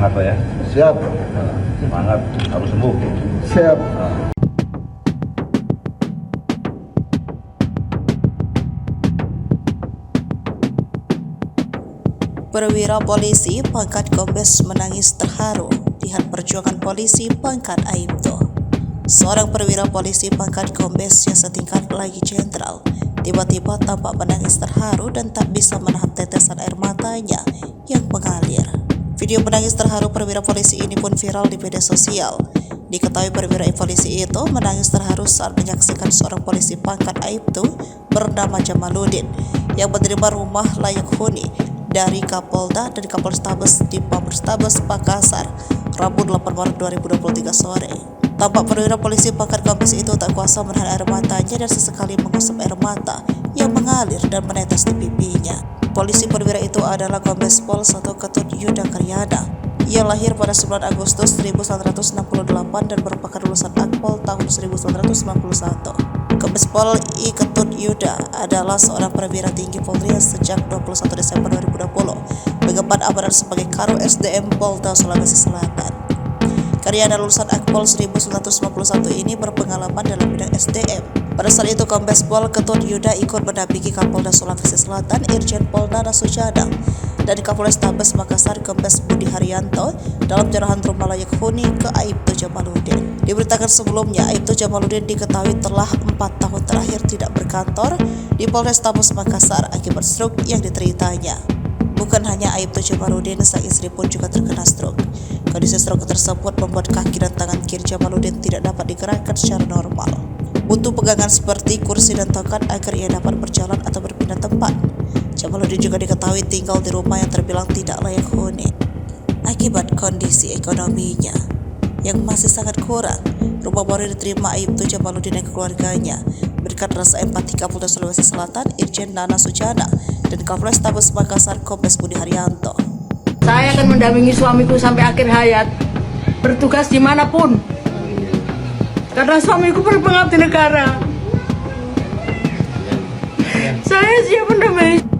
Semangat Pak ya. Siap. Semangat, harus sembuh. Siap. Perwira polisi pangkat Kombes menangis terharu lihat perjuangan polisi pangkat Aibtu. Seorang perwira polisi pangkat Kombes yang setingkat lagi jenderal tiba-tiba tampak menangis terharu dan tak bisa menahan tetesan air matanya yang mengalir. Video menangis terharu perwira polisi ini pun viral di media sosial. Diketahui perwira polisi itu menangis terharu saat menyaksikan seorang polisi pangkat Aibtu bernama Jamaluddin yang menerima rumah layak huni dari Kapolda dan Kapolrestabes di Polrestabes Makassar Rabu 8 Maret 2023 sore. Tampak perwira polisi pangkat Kombes itu tak kuasa menahan air matanya dan sesekali mengusap air mata yang mengalir dan menetes di pipinya. Polisi perwira itu adalah Kombes Pol 1 Ketut Yuda Karyana. Ia lahir pada 9 Agustus 1968 dan merupakan lulusan Akpol tahun 1991. Kombes Pol I Ketut Yuda adalah seorang perwira tinggi Polri sejak 21 Desember 2020 mengemban amanat sebagai Karo SDM Polda Sulawesi Selatan. Karyana lulusan Akpol 1991 ini berpengalaman dalam bidang SDM. Pada saat itu Kombes Pol Ketut Yuda ikut mendampingi Kapolda Sulawesi Selatan Irjen Pol Nana Sujana dan Kapolrestabes Makassar Kombes Budi Haryanto dalam penyerahan rumah layak huni ke Aibtu Jamaluddin. Diberitakan sebelumnya, Aibtu Jamaluddin diketahui telah 4 tahun terakhir tidak berkantor di Polrestabes Makassar akibat stroke yang dideritanya. Bukan hanya Aibtu Jamaluddin, sang istri pun juga terkena stroke. Kondisi stroke tersebut membuat kaki dan tangan kiri Jamaluddin tidak dapat digerakkan secara normal. Butuh pegangan seperti kursi dan tongkat agar ia dapat berjalan atau berpindah tempat. Jamaluddin juga diketahui tinggal di rumah yang terbilang tidak layak huni akibat kondisi ekonominya yang masih sangat kurang. Rumah baru diterima Aibtu Jamaluddin dan keluarganya berkat rasa empati Kapolda Sulawesi Selatan Irjen Nana Sujana dan Kapolrestabes Makassar Kombes Budi Haryanto. Saya akan mendampingi suamiku sampai akhir hayat, bertugas dimanapun, karena suamiku berpengabdi negara. Saya siap mendampingi.